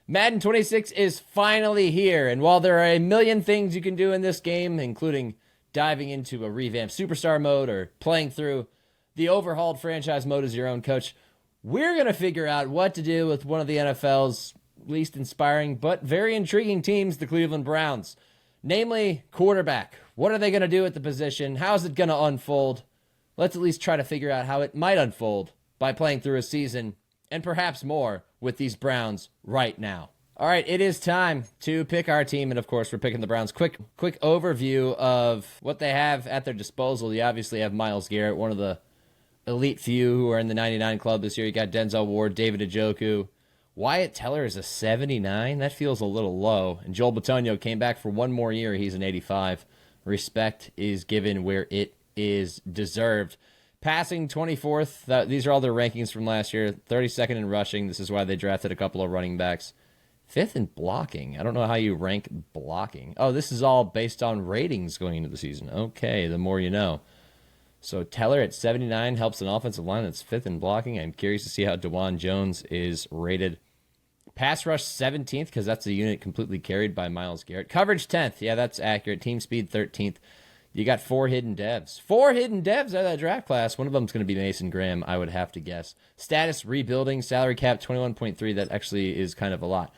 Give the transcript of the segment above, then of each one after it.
Madden 26 is finally here, and while there are a million things you can do in this game, including diving into a revamped superstar mode or playing through the overhauled franchise mode as your own coach, we're going to figure out what to do with one of the NFL's least inspiring but very intriguing teams, the Cleveland Browns. Namely, quarterback. What are they going to do at the position? How's it going to unfold? Let's at least try to figure out how it might unfold by playing through a season and perhaps more with these Browns right now. All right, it is time to pick our team, and of course, we're picking the Browns. Quick overview of what they have at their disposal. You obviously have Myles Garrett, one of the elite few who are in the 99 club this year. You got Denzel Ward, David Njoku. Wyatt Teller is a 79. That feels a little low. And Joel Bitonio came back for one more year. He's an 85. Respect is given where it is deserved. Passing 24th. These are all their rankings from last year. 32nd in rushing. This is why they drafted a couple of running backs. 5th in blocking. I don't know how you rank blocking. Oh, this is all based on ratings going into the season. Okay, the more you know. So Teller at 79 helps an offensive line that's 5th in blocking. I'm curious to see how DeJuan Jones is rated. Pass rush 17th, because that's a unit completely carried by Myles Garrett. Coverage 10th. Yeah, that's accurate. Team speed 13th. You got 4 hidden devs. 4 hidden devs out of that draft class. One of them is going to be Mason Graham, I would have to guess. Status rebuilding. Salary cap 21.3. That actually is kind of a lot.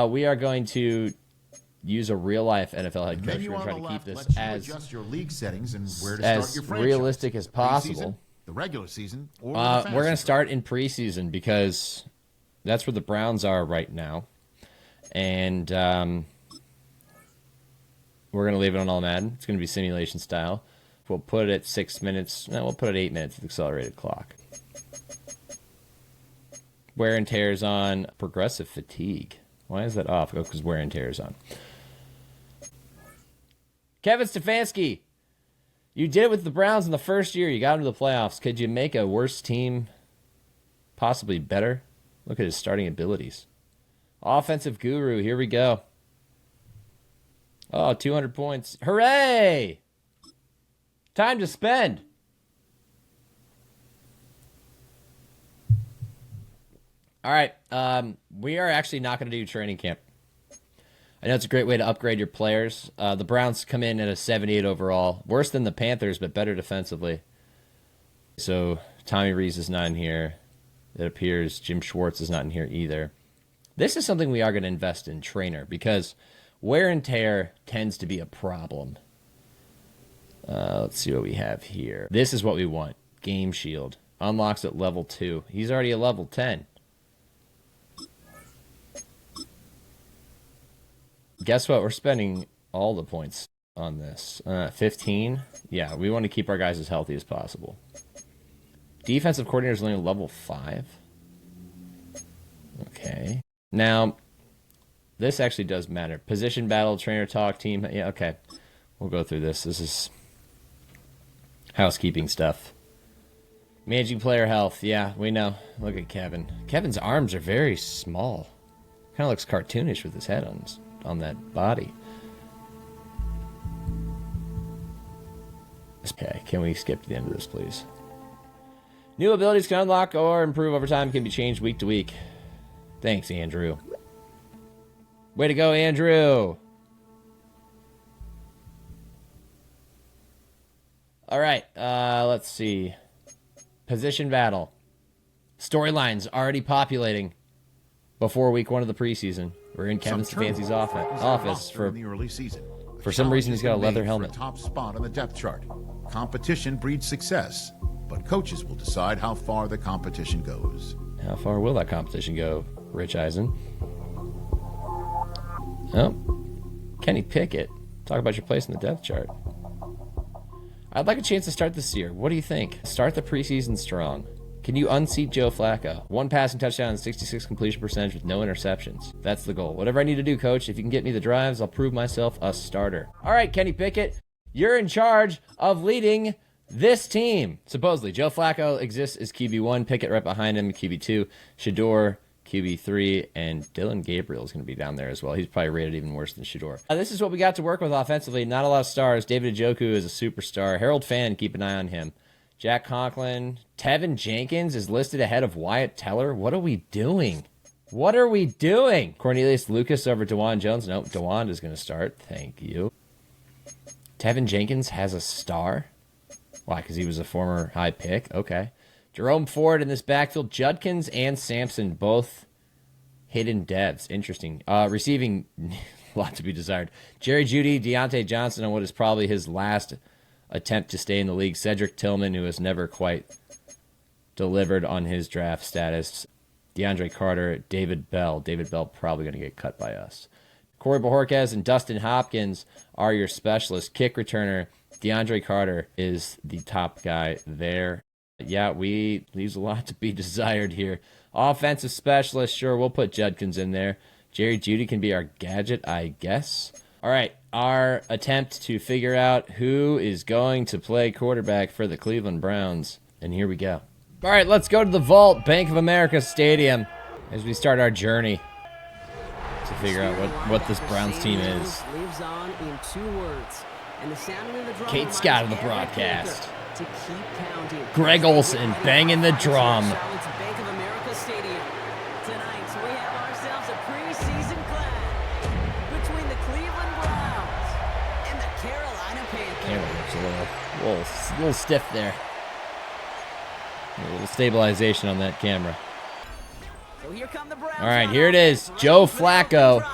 We are going to use a real-life NFL head coach. We're going to try to keep this as your league settings and where to start your franchise. Realistic as possible. The regular season, or we're going to start in preseason because that's where the Browns are right now, and we're going to leave it on All Madden. It's going to be simulation style. We'll put it at 6 minutes. No, we'll put it at 8 minutes with accelerated clock. Wear and tear is on. Progressive fatigue. Why is that off? Oh, because wear and tear is on. Kevin Stefanski, you did it with the Browns in the first year. You got into the playoffs. Could you make a worse team possibly better? Look at his starting abilities. Offensive guru, here we go. Oh, 200 points. Hooray! Time to spend. All right, we are actually not going to do training camp. I know it's a great way to upgrade your players. The Browns come in at a 78 overall. Worse than the Panthers, but better defensively. So Tommy Rees is not in here. It appears Jim Schwartz is not in here either. This is something we are going to invest in, trainer, because wear and tear tends to be a problem. Let's see what we have here. This is what we want. Game Shield. Unlocks at level 2. He's already a level 10. Guess what? We're spending all the points on this. 15? Yeah, we want to keep our guys as healthy as possible. Defensive coordinator is only level 5. Okay. Now, this actually does matter. Position battle, trainer talk, team. Yeah, okay. We'll go through this. This is housekeeping stuff. Managing player health. Yeah, we know. Look at Kevin. Kevin's arms are very small. Kind of looks cartoonish with his head on that body. Okay, can we skip to the end of this, please? New abilities can unlock or improve over time, can be changed week to week. Thanks, Andrew. Way to go, Andrew! All right, let's see. Position battle. Storylines already populating before week 1 of the preseason. We're in Kevin Stefanski's office for the early season. For some reason, he's got a leather helmet. Top spot on the depth chart. Competition breeds success, but coaches will decide how far the competition goes. How far will that competition go, Rich Eisen? Oh, Kenny Pickett. Talk about your place in the depth chart. I'd like a chance to start this year. What do you think? Start the preseason strong. Can you unseat Joe Flacco? 1 passing touchdown and 66 completion percentage with no interceptions. That's the goal. Whatever I need to do, coach. If you can get me the drives, I'll prove myself a starter. All right, Kenny Pickett, you're in charge of leading this team. Supposedly, Joe Flacco exists as QB1, Pickett right behind him, QB2, Shador, QB3, and Dylan Gabriel is going to be down there as well. He's probably rated even worse than Shador. This is what we got to work with offensively. Not a lot of stars. David Njoku is a superstar. Harold Fan, keep an eye on him. Jack Conklin. Tevin Jenkins is listed ahead of Wyatt Teller. What are we doing? What are we doing? Cornelius Lucas over DeJuan Jones. Nope, DeJuan is going to start. Thank you. Tevin Jenkins has a star. Why? Because he was a former high pick. Okay. Jerome Ford in this backfield. Judkins and Sampson both hidden devs. Interesting. Receiving, a lot to be desired. Jerry Jeudy, Deontay Johnson on what is probably his last attempt to stay in the league. Cedric Tillman, who has never quite delivered on his draft status. DeAndre Carter, David Bell. David Bell probably going to get cut by us. Corey Bojorquez and Dustin Hopkins are your specialists. Kick returner, DeAndre Carter is the top guy there. Yeah, leaves a lot to be desired here. Offensive specialist, sure, we'll put Judkins in there. Jerry Jeudy can be our gadget, I guess. All right, our attempt to figure out who is going to play quarterback for the Cleveland Browns. And here we go. All right, let's go to the vault, Bank of America Stadium, as we start our journey to figure out what this Browns team is. Lives on in 2 words. And the sound of the drum Kate Scott of the broadcast. to keep pounding. Greg Olson banging the drum. Charlotte's Bank of America Stadium. Tonight we have ourselves a preseason clash between the Cleveland Browns and the Carolina Panthers. Camera looks a little stiff there. A little stabilization on that camera. So here come the Browns. All right, here it is, Joe Flacco.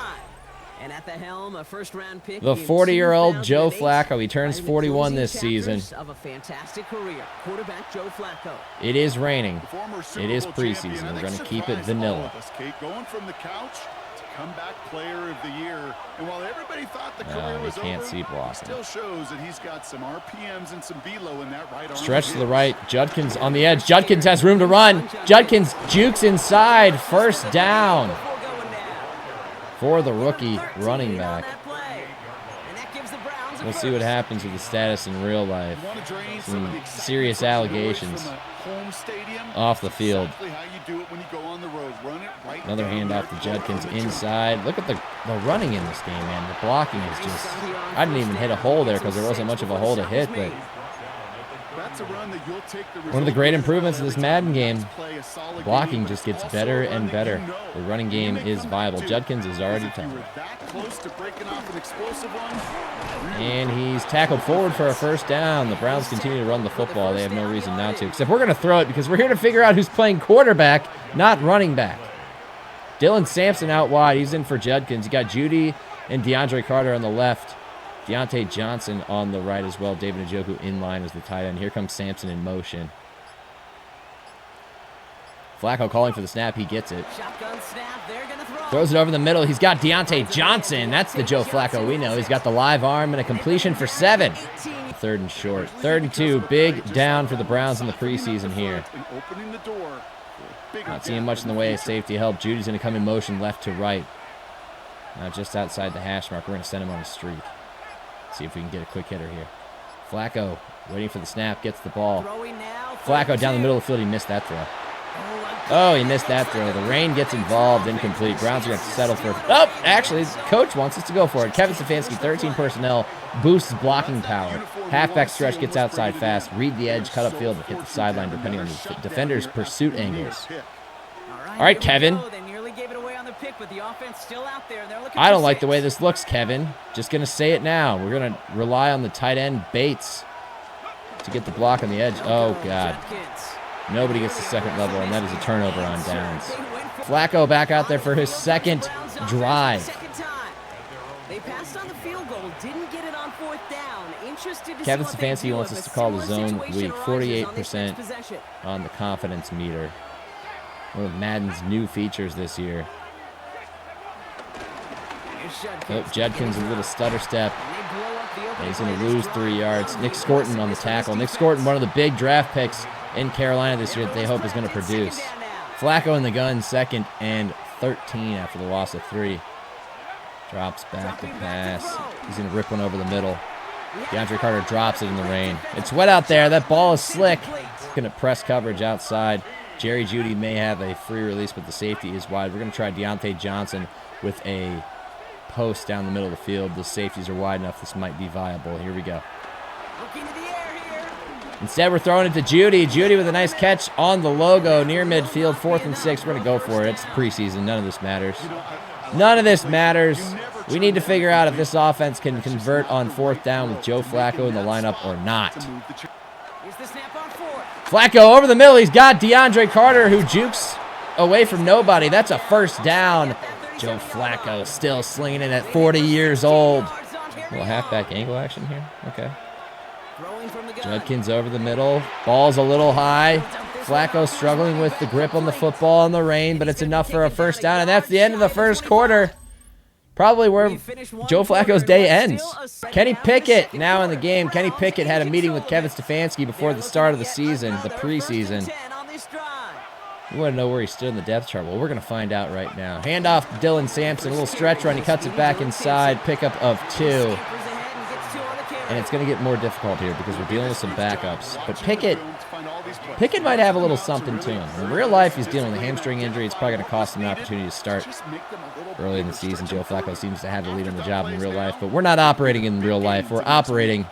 And at the helm, a first-round pick The in 40-year-old Joe 2008, Flacco. He turns writing the 41 this closing season. chapters of a fantastic career. Quarterback Joe Flacco. It is raining. Former Super It is Bowl preseason. champion. I We're think going to keep it surprised all vanilla. of us, Kate, going from the couch to comeback player of the year. And while everybody thought the career he was can't over, see blocking. it still shows that he's got some RPMs and some velo in that right arm. Stretch of to the his. right. Judkins on the edge. Judkins has room to run. Judkins jukes inside. First down Before going down. for the rookie 13 running on back. that play. And that gives the Browns a We'll see what first. happens with the status in real life. You want to drain Some some of the excitement serious from the noise allegations from a home stadium? off the field. Exactly how you do it when you go on the road. Run it right Another down handoff there. to Judkins inside. Look at the running in this game, man. The blocking is just... I didn't even hit a hole there because there wasn't much of a hole to hit, but That's a run that you'll take the one of the great result improvements of this Madden game, play a solid blocking game, just but gets also better a run and that better. you know The running you game may is come viable. to. Judkins is already If you tough. were that close to breaking off an explosive one, And he's tackled forward for a first down. The Browns continue to run the football. They have no reason not to. Except we're going to throw it because we're here to figure out who's playing quarterback, not running back. Dylan Sampson out wide. He's in for Judkins. You got Jeudy and DeAndre Carter on the left. Deontay Johnson on the right as well. David Njoku in line as the tight end. Here comes Sampson in motion. Flacco calling for the snap. He gets it. Shotgun snap. They're going to throw. Throws it over the middle. He's got Deontay Johnson. That's the Joe Flacco we know. He's got the live arm and a completion for 7. 3rd and short. 3rd and 2. Big down for the Browns in the preseason here. and opening the door. Bigger Not seeing gap much in the way of safety help. Judy's going to come in motion left to right. Now just outside the hash mark. We're going to send him on a streak. See if we can get a quick hitter here. Flacco waiting for the snap. Gets the ball. Throwing now. Flacco down the middle of the field. He missed that throw. Oh, he missed that throw. The rain gets involved. Incomplete. Browns are going to settle for... Oh, actually, coach wants us to go for it. Kevin Stefanski, 13 personnel, boosts blocking power. Halfback stretch gets outside fast. Read the edge, cut upfield, hit the sideline depending on the defender's pursuit angles. All right, Kevin. They nearly gave it away on the pick, but the offense still out there. They're looking I for don't like the 6. way this looks, Kevin. Just going to say it now. We're going to rely on the tight end Bates to get the block on the edge. Oh, God. Judkins. Nobody gets the second level, and that is a turnover on downs. Flacco back out there for his second drive. Second time. They passed on the field goal, didn't get it on 4th down. Interested to Kevin see what they Stefanski do wants if us a to call the similar zone situation weak. arises on this 48% next possession. on the confidence meter. One of Madden's new features this year. Here's Oh, Judkins, a little stutter step. And they blow up the opening And he's going to play of lose this 3 drive. yards. Nick The Scorton on the aggressiveness of tackle. Nick this Scorton, defense. one of the big draft picks in Carolina this year that they hope is going to produce. Flacco in the gun, 2nd and 13 after the loss of 3. Drops back to pass. He's going to rip one over the middle. DeAndre Carter drops it in the rain. It's wet out there. That ball is slick. Going to press coverage outside. Jerry Jeudy may have a free release, but the safety is wide. We're going to try Deontay Johnson with a post down the middle of the field. The safeties are wide enough. This might be viable. Here we go. Looking to the air here. Instead, we're throwing it to Judy. Judy with a nice catch on the logo near midfield, 4th and 6. We're going to go for it. It's preseason. None of this matters. None of this matters. We need to figure out if this offense can convert on 4th down with Joe Flacco in the lineup or not. Here's the snap on 4th. Flacco over the middle. He's got DeAndre Carter, who jukes away from nobody. That's a first down. Joe Flacco still slinging it at 40 years old. A little halfback angle action here. Okay. Throwing from the gun. Judkins over the middle. Ball's a little high. Flacco struggling with the grip on the football in the rain, but it's enough for a first down, and that's the end of the first quarter. Probably where Joe Flacco's day ends. Kenny Pickett now in the game. Kenny Pickett had a meeting with Kevin Stefanski before the start of the season, the preseason. You want to know where he stood in the depth chart? Well, we're going to find out right now. Handoff to Dylan Sampson, a little stretch run. He cuts it back inside, pickup of 2. And it's going to get more difficult here because we're dealing with some backups. But Pickett might have a little something to him. In real life, he's dealing with a hamstring injury. It's probably going to cost him an opportunity to start early in the season. Joe Flacco seems to have the lead on the job in real life. But we're not operating in real life. We're operating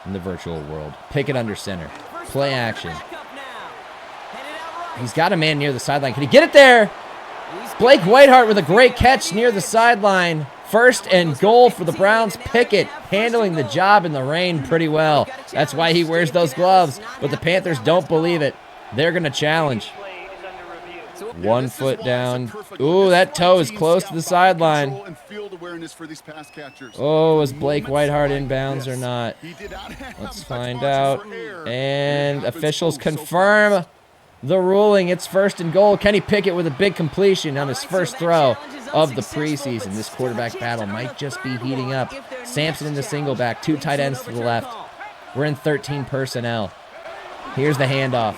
in the virtual world. Pickett under center. Play action. He's got a man near the sideline. Can he get it there? Blake Whiteheart with a great catch near the sideline. 1st and goal for the Browns. Pickett handling the job in the rain pretty well. That's why he wears those gloves. But the Panthers don't believe it. They're going to challenge. 1 foot down. Ooh, that toe is close to the sideline. Oh, is Blake Whiteheart inbounds or not? Let's find out. And officials confirm the ruling. It's 1st and goal. Kenny Pickett with a big completion on his first throw of the preseason. This quarterback battle might just be heating up. Sampson in the single back, 2 tight ends to the left. We're in 13 personnel. Here's the handoff.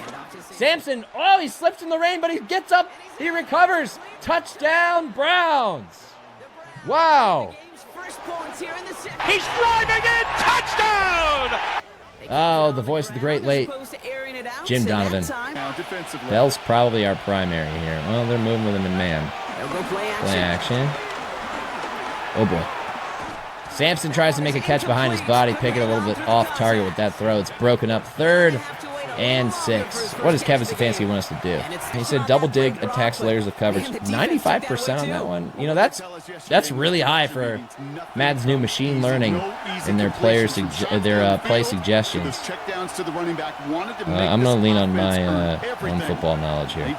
Sampson, oh, he slips in the rain, but he gets up. He recovers. Touchdown, Browns. Wow. He's driving in. Touchdown. Oh, the voice of the great late Jim Donovan. Bell's probably our primary here. Well, they're moving with him in man. Play action. Oh, boy. Sampson tries to make a catch behind his body. Pickett a little bit off target with that throw. It's broken up. 3rd and 6. What does Kevin Stefanski want us to do? He said double dig, attacks layers of coverage. 95% on that one. You know, that's really high for Madden's new machine learning in their play suggestions. I'm going to lean on my own football knowledge here.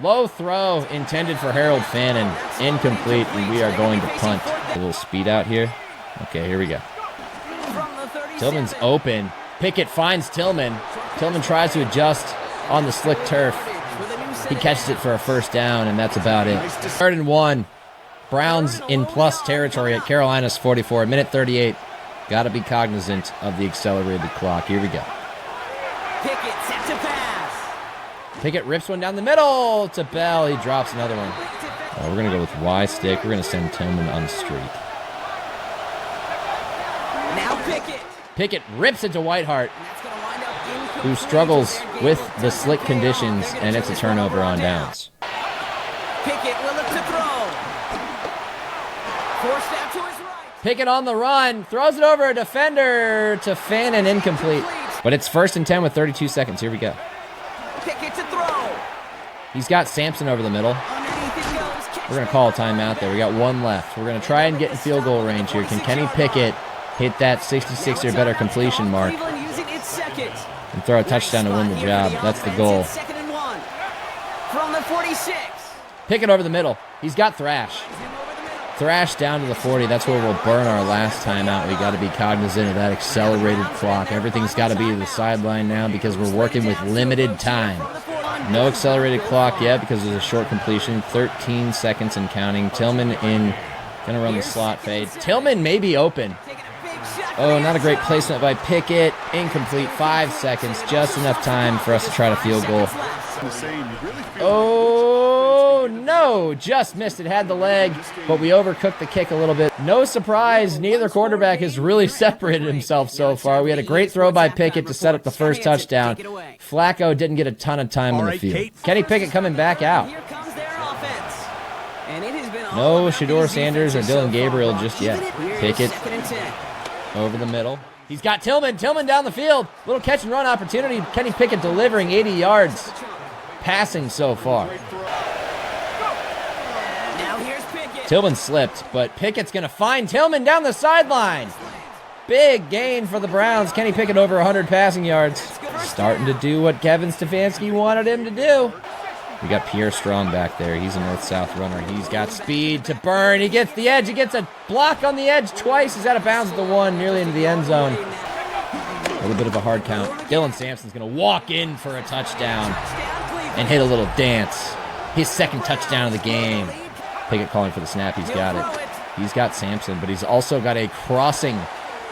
Low throw intended for Harold Fannin. Incomplete, and we are going to punt. A little speed out here. Okay, here we go. Tillman's open. Pickett finds Tillman. Tillman tries to adjust on the slick turf. He catches it for a first down, and that's about it. 3rd and 1. Browns in plus territory at Carolina's 44. Minute 38. Got to be cognizant of the accelerated clock. Here we go. Pickett set to pass. Pickett rips one down the middle to Bell. He drops another one. We're going to go with Y stick. We're going to send Tillman on the street. Now Pickett. Pickett rips it to Whiteheart, who struggles with the slick conditions, and it's a turnover on downs. Pickett will look to throw. Forced out to his right. Pickett on the run, throws it over a defender to Fannin, incomplete. But it's 1st and 10 with 32 seconds. Here we go. Pickett to throw. He's got Sampson over the middle. Underneath it goes. We're going to call a timeout there. We got 1 left. We're going to try and get in field goal range here. Can Kenny Pickett hit that 66 or better completion mark Cleveland using its second. and throw a touchdown to win the job? That's the goal. 2nd and 1. From the 46. Pickett over the middle. He's got Thrash. Thrash down to the 40. That's where we'll burn our last timeout. We got to be cognizant of that accelerated clock. Everything's got to be to the sideline now because we're working with limited time. No accelerated clock yet because there's a short completion. 13 seconds and counting. Tillman in. Going to run the slot fade. Tillman may be open. Oh, not a great placement by Pickett. Incomplete. 5 seconds. Just enough time for us to try to field goal. Oh, no. Just missed it. Had the leg, but we overcooked the kick a little bit. No surprise. Neither quarterback has really separated himself so far. We had a great throw by Pickett to set up the first touchdown. Flacco didn't get a ton of time on the field. Kenny Pickett coming back out. Here comes their offense. And it has been No Shedeur Sanders or Dylan Gabriel just yet. Pickett. 2nd and 10. Over the middle. He's got Tillman. Tillman down the field. Little catch and run opportunity. Kenny Pickett delivering 80 yards. Passing so far. Now here's Pickett. Tillman slipped, but Pickett's going to find Tillman down the sideline. Big gain for the Browns. Kenny Pickett over 100 passing yards. Starting to do what Kevin Stefanski wanted him to do. We got Pierre Strong back there. He's a north-south runner. He's got speed to burn. He gets the edge. He gets a block on the edge twice. He's out of bounds at the 1, nearly into the end zone. A little bit of a hard count. Dylan Sampson's going to walk in for a touchdown and hit a little dance. His second touchdown of the game. Pickett calling for the snap. He's got it. He's got Sampson, but he's also got a crossing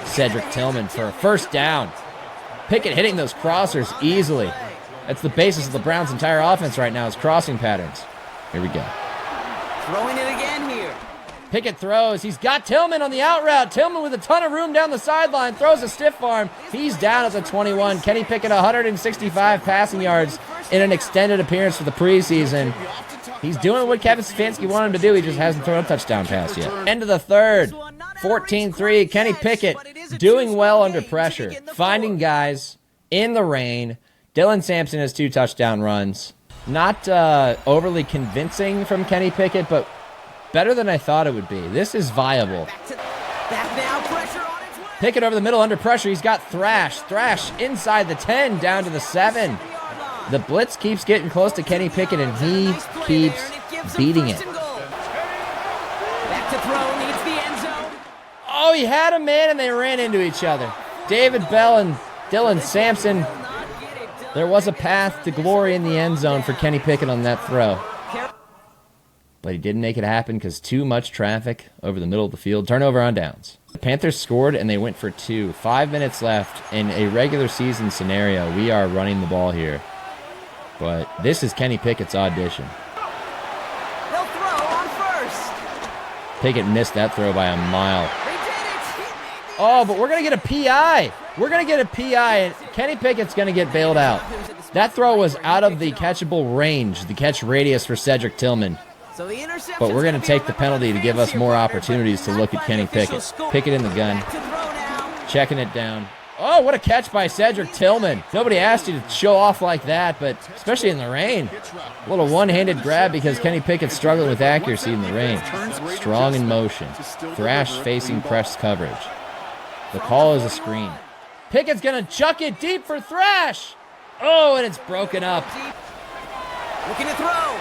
Cedric Tillman for a first down. Pickett hitting those crossers easily. That's the basis of the Browns' entire offense right now is crossing patterns. Here we go. Throwing it again here. Pickett throws. He's got Tillman on the out route. Tillman with a ton of room down the sideline. Throws a stiff arm. He's down at the 21. Kenny Pickett 165 passing yards in an extended appearance for the preseason. He's doing what Kevin Stefanski wanted him to do. He just hasn't thrown a touchdown pass yet. End of the third. 14-3. Kenny Pickett doing well under pressure. Finding guys in the rain. Dylan Sampson has 2 touchdown runs. Not overly convincing from Kenny Pickett, but better than I thought it would be. This is viable. Back now, pressure on its way. Pickett over the middle under pressure. He's got Thrash. Thrash inside the 10, down to the 7. The blitz keeps getting close to Kenny Pickett, and he keeps beating it. Back to throw, needs the end zone. Oh, he had a man, and they ran into each other. David Bell and Dylan Sampson. There was a path to glory in the end zone for Kenny Pickett on that throw. But he didn't make it happen because too much traffic over the middle of the field. Turnover on downs. The Panthers scored, and they went for 2. 5 minutes left. In a regular season scenario, we are running the ball here. But this is Kenny Pickett's audition. They'll throw on first. Pickett missed that throw by a mile. They did it. Oh, but we're going to get a PI. We're going to get a PI, and Kenny Pickett's going to get bailed out. That throw was out of the catchable range, the catch radius for Cedric Tillman. So the interception's But we're going gonna to be take on the the penalty to give us more Panthers here. opportunities to look at Kenny Pickett. Pickett in the gun, Back to throw now. checking it down. Oh, what a catch by Cedric Tillman. Nobody asked you to show off like that, but especially in the rain. A little one-handed grab because Kenny Pickett's struggling with accuracy in the rain. Strong in motion. Thrash facing press coverage. The call is a screen. Pickett's going to chuck it deep for Thrash. Oh, and it's broken up. Looking to throw.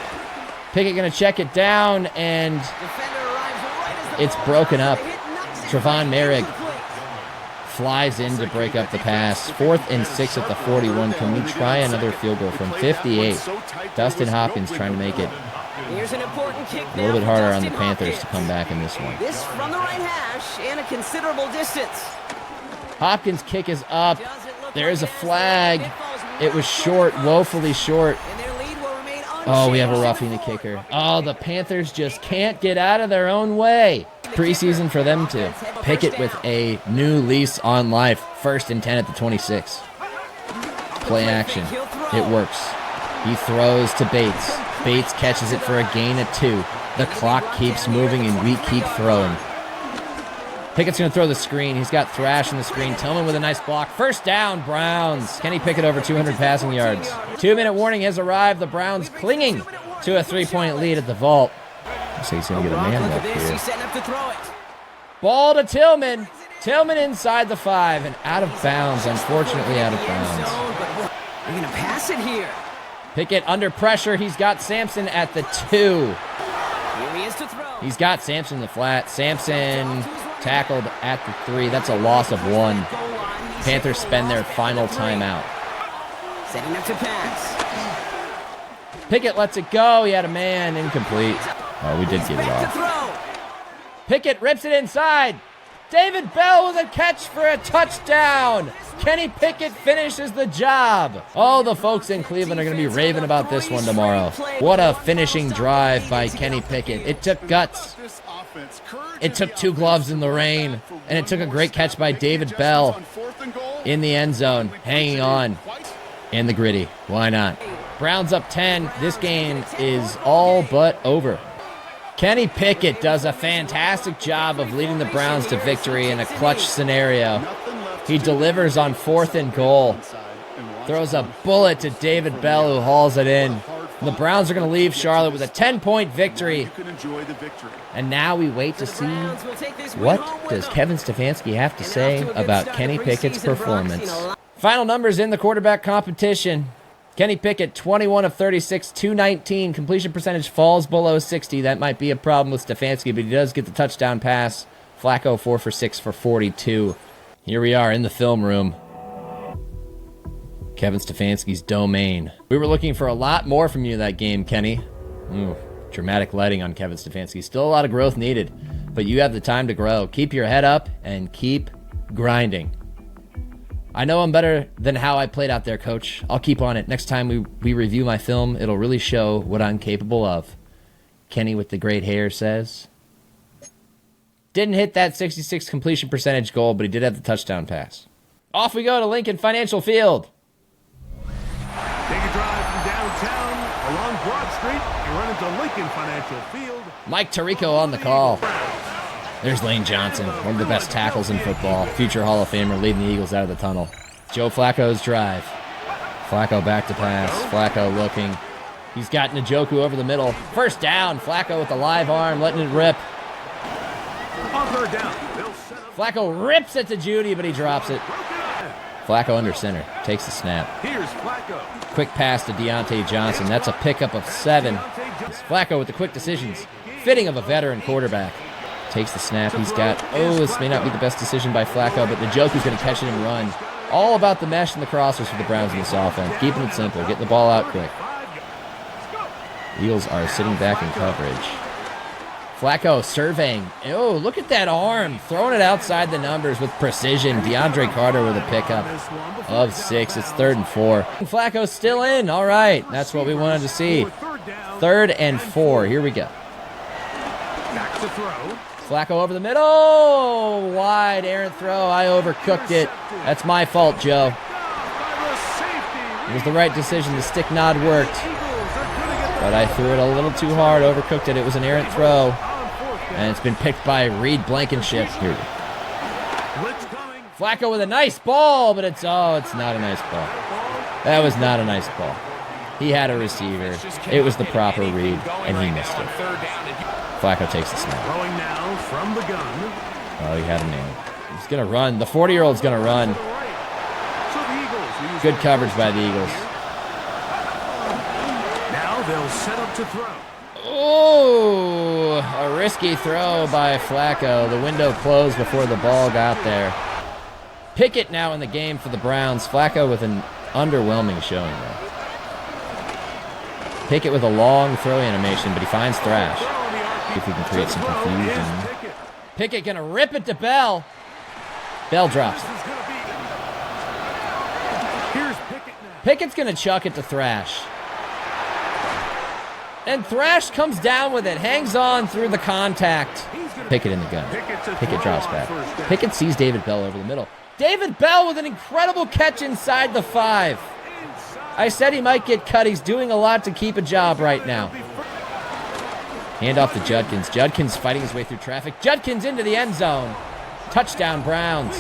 Pickett going to check it down, and Defender arrives right as the it's ball broken drops. up. They hit nuts. Trevon Merrick Incomplete. flies in to break up the pass. 4th and 6 at the 41. Can we try another field goal from 58? Dustin Hopkins trying to make it Here's an important kick a little bit now harder for on the Dustin Panthers Hopkins. to come back in this one. This from the right hash and a considerable distance. Hopkins' kick is up. Does it look There is a like it has flag. It falls It was short, woefully short. and their lead will remain Oh, we have a unchanged roughing the in fourth. kicker. Oh, the Panthers just can't get out of their own way. Preseason for them to pick it with a new lease on life. 1st and 10 at the 26. Play action. It works. He throws to Bates. Bates catches it for a gain of 2. The clock keeps moving and we keep throwing. Pickett's going to throw the screen. He's got Thrash in the screen. Tillman with a nice block. First down, Browns. Kenny Pickett over 200 passing yards. 2-minute warning has arrived. The Browns clinging to a 3-point lead at the vault. So he's going to get a man Look up at this. here. He's setting up to throw it. Ball to Tillman. Tillman inside the 5 and out of bounds. Unfortunately, out of The end bounds. zone, but they're going to pass it here. Pickett under pressure. He's got Sampson at the 2. Here he is to throw. He's got Sampson in the flat. Sampson tackled at the 3. That's a loss of 1. Goal line. He's Panthers set for spend their loss final at the 3. timeout. Setting up to pass. Pickett lets it go. He had a man. Incomplete. Oh, we did get it Back to off. throw. Pickett rips it inside. David Bell with a catch for a touchdown. Kenny Pickett finishes the job. Oh, the folks in Cleveland are going to be raving about this one tomorrow. What a finishing drive by Kenny Pickett. It took guts. It took 2 gloves in the rain, and it took a great catch by David Bell in the end zone, hanging on in the gritty. Why not? Browns up 10. This game is all but over. Kenny Pickett does a fantastic job of leading the Browns to victory in a clutch scenario. He delivers on 4th and goal. Throws a bullet to David Bell, who hauls it in. The Browns are going to leave Charlotte with a 10-point victory. And now we wait to see what does Kevin Stefanski have to say about Kenny Pickett's performance. Final numbers in the quarterback competition. Kenny Pickett, 21 of 36, 219. Completion percentage falls below 60. That might be a problem with Stefanski, but he does get the touchdown pass. Flacco, 4 for 6 for 42. Here we are in the film room. Kevin Stefanski's domain. We were looking for a lot more from you that game, Kenny. Dramatic lighting on Kevin Stefanski. Still a lot of growth needed, but you have the time to grow. Keep your head up and keep grinding. I know I'm better than how I played out there, Coach. I'll keep on it. Next time we review my film, it'll really show what I'm capable of. Kenny with the great hair says. Didn't hit that 66 completion percentage goal, but he did have the touchdown pass. Off we go to Lincoln Financial Field. Take a drive from downtown along Broad Street. You run into Lincoln Financial Field. Mike Tirico on the call. There's Lane Johnson, one of the best tackles in football. Future Hall of Famer leading the Eagles out of the tunnel. Joe Flacco's drive. Flacco back to pass. Flacco looking. He's got Njoku over the middle. First down. Flacco with the live arm, letting it rip. On third down. Flacco rips it to Judy, but he drops it. Flacco under center. Takes the snap. Here's Flacco. Quick pass to Deontay Johnson. That's a pickup of 7. Flacco with the quick decisions. Fitting of a veteran quarterback. Takes the snap. He's got, this may not be the best decision by Flacco, but Njoku's going to catch it and run. All about the mesh and the crossers for the Browns in this offense. Keeping it simple. Getting the ball out quick. Eagles are sitting back in coverage. Flacco surveying. Look at that arm. Throwing it outside the numbers with precision. DeAndre Carter with a pickup of 6. It's 3rd and 4. Flacco's still in. All right. That's what we wanted to see. 3rd and 4. Here we go. Back to throw. Flacco over the middle. Wide errant throw. I overcooked it. That's my fault, Joe. It was the right decision. The stick nod worked. But I threw it a little too hard. Overcooked it. It was an errant throw. And it's been picked by Reed Blankenship. Here. Flacco with a nice ball, but it's not a nice ball. That was not a nice ball. He had a receiver. It was the proper read, and he missed it. Flacco takes the snap. Throwing now from the gun. Oh, he had a man. He's going to run. The 40-year-old's going to run. Good coverage by the Eagles. Now they'll set up to throw. Oh, a risky throw by Flacco. The window closed before the ball got there. Pickett now in the game for the Browns. Flacco with an underwhelming showing there. Pickett with a long throw animation, but he finds Thrash. See if we can create some confusion. Pickett gonna rip it to Bell. Bell drops it. Pickett's gonna chuck it to Thrash. And Thrash comes down with it, hangs on through the contact. Pickett in the gun. Pickett drops back. Pickett sees David Bell over the middle. David Bell with an incredible catch inside the 5. I said he might get cut. He's doing a lot to keep a job right now. Hand off to Judkins. Judkins fighting his way through traffic. Judkins into the end zone. Touchdown, Browns.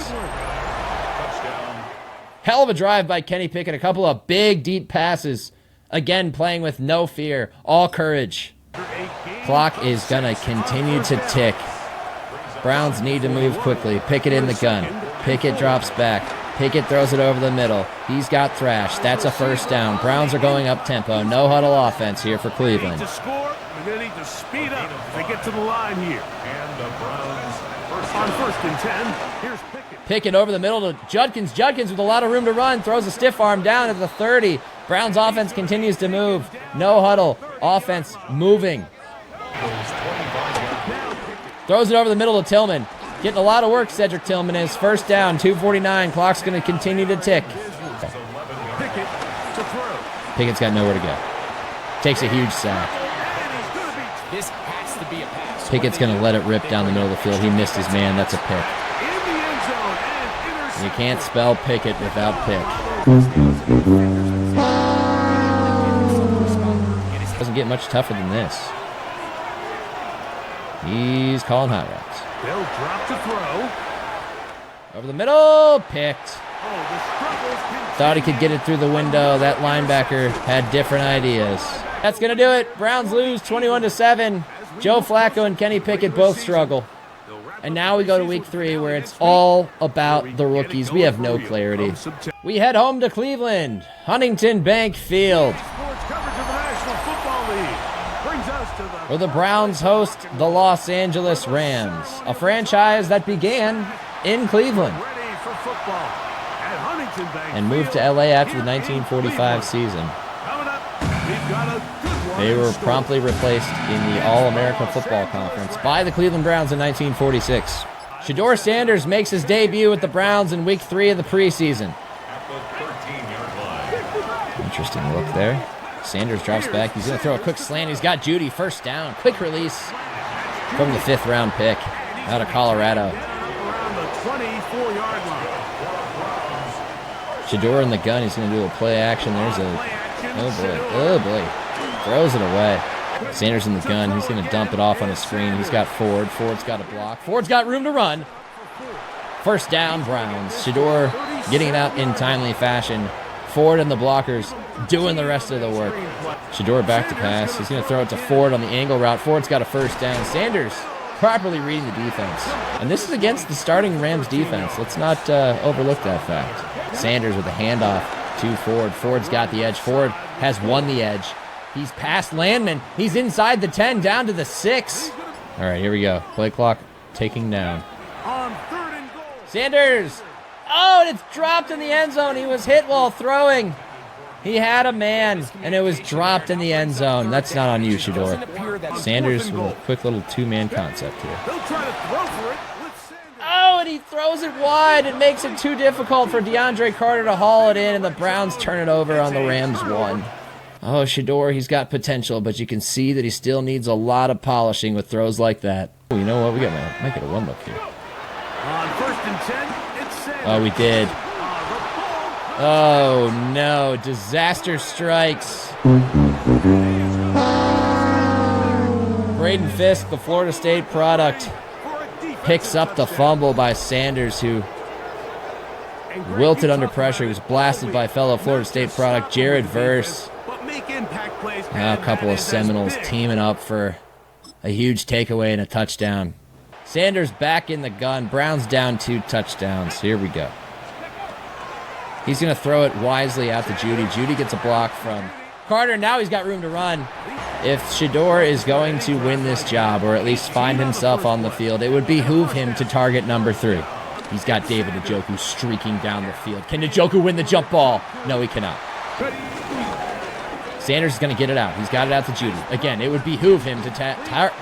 Hell of a drive by Kenny Pickett. A couple of big, deep passes. Again, playing with no fear. All courage. Clock is going to continue to tick. Browns need to move quickly. Pickett in the gun. Pickett drops back. Pickett throws it over the middle. He's got Thrash. That's a first down. Browns are going up tempo. No huddle offense here for Cleveland. To score, they're going to need to speed up if they get to the line here. And the Browns on 1st and 10. Here's Pickett. Pickett over the middle to Judkins. Judkins with a lot of room to run. Throws a stiff arm down at the 30. Browns offense continues to move. No huddle. Offense moving. Throws it over the middle to Tillman. Getting a lot of work, Cedric Tillman is. First down, 2:49. Clock's going to continue to tick. Pickett's got nowhere to go. Takes a huge sack. This has to be a pass. Pickett's going to let it rip down the middle of the field. He missed his man. That's a pick. You can't spell Pickett without pick. Doesn't get much tougher than this. He's calling hot routes. They'll drop to throw. Over the middle, picked. Oh, the struggles continue. Thought he could get it through the window. That linebacker had different ideas. That's going to do it. Browns lose 21-7. Joe Flacco and Kenny Pickett both struggle. And now we go to week 3 where it's all about the rookies. We have no clarity. We head home to Cleveland, Huntington Bank Field, Sports coverage of the National Football League brings us to the where the Browns host the Los Angeles Rams, a franchise that began in Cleveland ready for football at Huntington Bank and moved to Field. LA after the Here in 1945 season. Coming up, we've got a good one They in were store. promptly replaced in the All-American Football Conference by the Cleveland Browns in 1946. Shedeur Sanders makes his debut with the Browns in week 3 of the preseason. Interesting look there. Sanders drops back. He's going to throw a quick slant. He's got Judy. First down. Quick release from the 5th-round pick out of Colorado. Around the 24-yard line. Shedeur in the gun. He's going to do a play action. There's a... Oh, boy. Oh, boy. Throws it away. Sanders in the gun. He's going to dump it off on the screen. He's got Ford. Ford's got a block. Ford's got room to run. First down, Browns. Shedeur getting it out in timely fashion. Ford and the blockers doing the rest of the work. Shedeur back to pass. He's going to throw it to Ford on the angle route. Ford's got a first down. Sanders properly reading the defense. And this is against the starting Rams defense. Let's not overlook that fact. Sanders with a handoff to Ford. Ford's got the edge. Ford has won the edge. He's past Landman. He's inside the 10, down to the 6. All right, here we go. Play clock taking down. On 3rd and goal. Sanders. Oh, and it's dropped in the end zone. He was hit while throwing. He had a man, and it was dropped in the end zone. That's not on you, Shedeur. Sanders with a quick little 2-man concept here. They'll try to throw for it with Sanders. Oh, and he throws it wide. It makes it too difficult for DeAndre Carter to haul it in, and the Browns turn it over on the Rams 1. Oh, Shedeur, he's got potential, but you can see that he still needs a lot of polishing with throws like that. Oh, you know what? We might get a 1 look here. On 1st and 10, it's Sanders. Oh, we did. Oh, no. Disaster strikes. Braden Fisk, the Florida State product, picks up the fumble by Sanders, who wilted under pressure. He was blasted by fellow Florida State product Jared Verse. Now a couple of Seminoles teaming up for a huge takeaway and a touchdown. Sanders back in the gun. Browns down 2 touchdowns. Here we go. He's going to throw it wisely out to Judy. Judy gets a block from Carter. Now he's got room to run. If Shedeur is going to win this job, or at least find himself on the field, it would behoove him to target number 3. He's got David Njoku streaking down the field. Can Njoku win the jump ball? No, he cannot. Sanders is going to get it out. He's got it out to Judy. Again, it would behoove him to target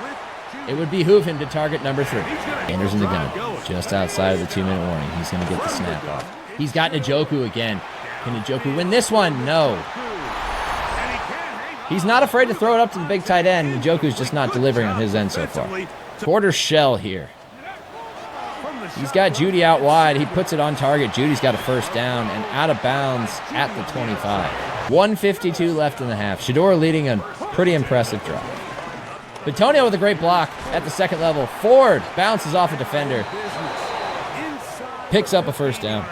number 3. Sanders in the gun, just outside of the 2-minute warning. He's going to get the snap off. He's got Njoku again. Can Njoku win this one? No. He's not afraid to throw it up to the big tight end. Njoku's just not delivering on his end so far. Quarter shell here. He's got Judy out wide. He puts it on target. Judy's got a first down and out of bounds at the 25. 1:52 left in the half. Shedeur leading a pretty impressive drive. Bitonio with a great block at the 2nd level. Ford bounces off a defender. Picks up a first down.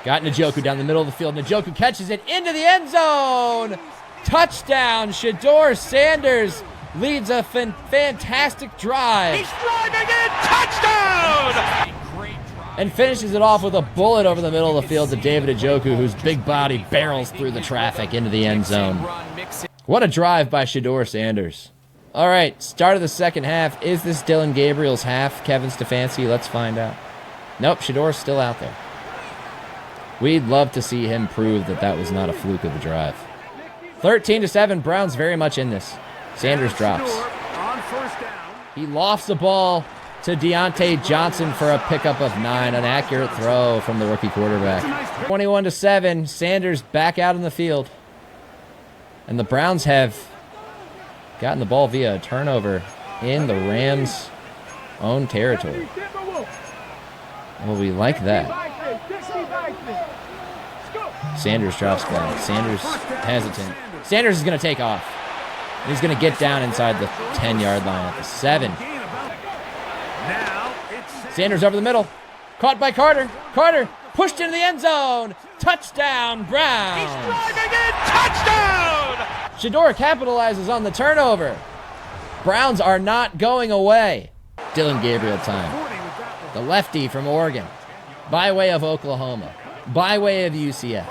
Got Njoku down the middle of the field. Njoku catches it into the end zone. Touchdown. Shedeur Sanders leads a fantastic drive. He's driving in. Touchdown! And finishes it off with a bullet over the middle of the field to David Njoku, whose big body barrels through the traffic into the end zone. What a drive by Shedeur Sanders. All right, start of the second half. Is this Dylan Gabriel's half, Kevin Stefanski? Let's find out. Nope, Shedeur's still out there. We'd love to see him prove that that was not a fluke of the drive. 13-7, Browns very much in this. Sanders drops. He lofts the ball to Deontay Johnson for a pickup of 9. An accurate throw from the rookie quarterback. 21-7, Sanders back out in the field. And the Browns have gotten the ball via a turnover in the Rams' own territory. Well, we like that. Sanders drops back. Sanders hesitant. Sanders is going to take off. He's going to get down inside the 10-yard line at the 7. Now it's Sanders over the middle. Caught by Carter. Carter pushed into the end zone. Touchdown, Browns. Driving in, touchdown! Shedeur capitalizes on the turnover. Browns are not going away. Dylan Gabriel time. The lefty from Oregon. By way of Oklahoma. By way of UCF.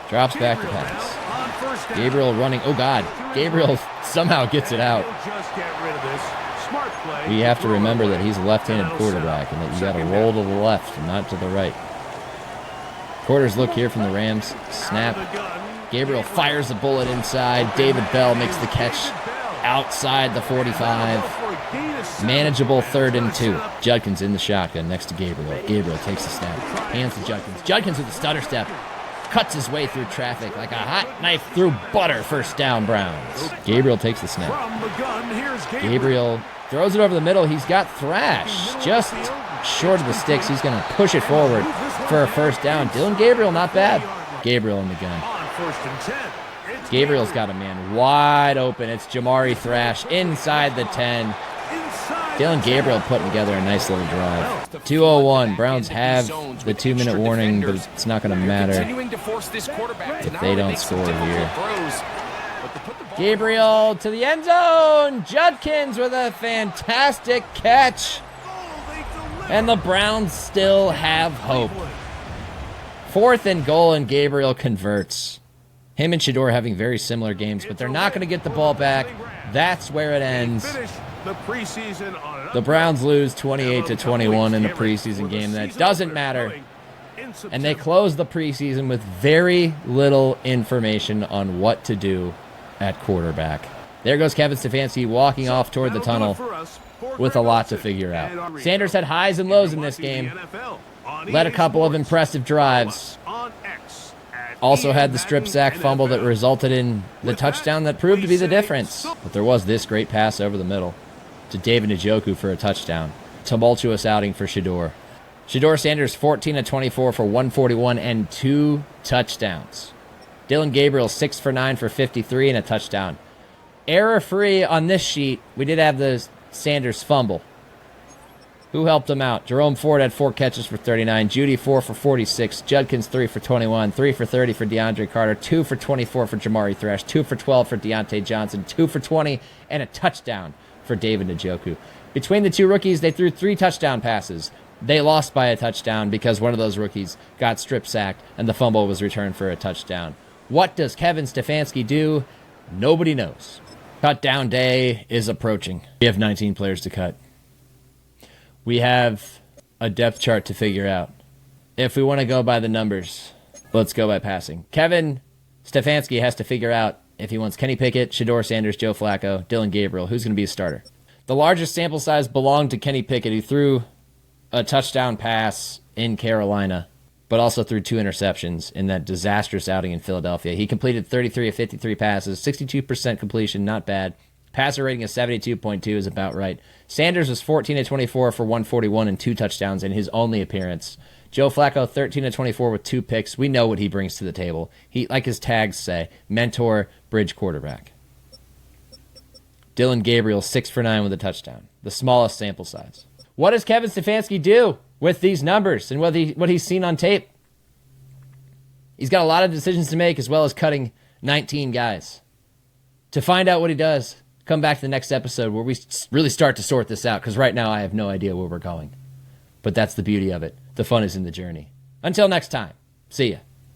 Drops back to pass. Gabriel running. Oh, God. Gabriel somehow gets it out. just get rid of this. Smart play. We have to remember that he's a left-handed quarterback and that you got to roll to the left and not to the right. Quarters look here from the Rams. Snap. Gabriel fires the bullet inside. David Bell makes the catch outside the 45. Manageable 3rd and 2. Judkins in the shotgun next to Gabriel. Gabriel takes the snap. Hands to Judkins. Judkins with a stutter step. Cuts his way through traffic like a hot knife through butter. First down, Browns. Gabriel takes the snap. From the gun, here's Gabriel throws it over the middle. He's got Thrash just short of the sticks. He's going to push it forward for a first down. Dylan Gabriel, not bad. Gabriel in the gun. On 1st and 10. It's Gabriel's got a man wide open. It's Jamari Thrash inside the 10. inside Dylan Gabriel putting together a nice little drive. 2:01. Browns have the 2-minute warning, but it's not going to matter if they don't score here. Gabriel to the end zone. Judkins with a fantastic catch. And the Browns still have hope. 4th and goal, and Gabriel converts. Him and Shedeur having very similar games, but they're not going to get the ball back. That's where it ends. Finish the preseason on The Browns lose 28-21 in the preseason game. That doesn't matter. And they close the preseason with very little information on what to do at quarterback. There goes Kevin Stefanski walking off toward the tunnel with a lot to figure out. Sanders had highs and lows in this game. Led a couple of impressive drives. Also had the strip sack fumble that resulted in the touchdown that proved to be the difference. But there was this great pass over the middle to David Njoku for a touchdown. Tumultuous outing for Shedeur. Shedeur Sanders 14-24 for 141 and 2 touchdowns. Dylan Gabriel 6 for 9 for 53 and a touchdown. Error-free on this sheet. We did have the Sanders fumble. Who helped him out? Jerome Ford had 4 catches for 39. Judy 4 for 46. Judkins 3 for 21. 3 for 30 for DeAndre Carter. 2 for 24 for Jamari Thrash. 2 for 12 for Deontay Johnson. 2 for 20 and a touchdown for David Njoku. Between the two rookies, they threw 3 touchdown passes. They lost by a touchdown because one of those rookies got strip sacked and the fumble was returned for a touchdown. What does Kevin Stefanski do? Nobody knows. Cut down day is approaching. We have 19 players to cut. We have a depth chart to figure out. If we want to go by the numbers, let's go by passing. Kevin Stefanski has to figure out if he wants Kenny Pickett, Shedeur Sanders, Joe Flacco, Dylan Gabriel, who's going to be a starter. The largest sample size belonged to Kenny Pickett, who threw a touchdown pass in Carolina, but also threw 2 interceptions in that disastrous outing in Philadelphia. He completed 33 of 53 passes, 62% completion, not bad. Passer rating of 72.2 is about right. Sanders was 14-24 for 141 and 2 touchdowns in his only appearance. Joe Flacco, 13-24 with 2 picks. We know what he brings to the table. He, like his tags say, mentor, bridge quarterback. Dylan Gabriel, 6 for 9 with a touchdown. The smallest sample size. What does Kevin Stefanski do with these numbers and what he's seen on tape? He's got a lot of decisions to make, as well as cutting 19 guys. To find out what he does, come back to the next episode where we really start to sort this out, because right now I have no idea where we're going. But that's the beauty of it. The fun is in the journey. Until next time, see ya.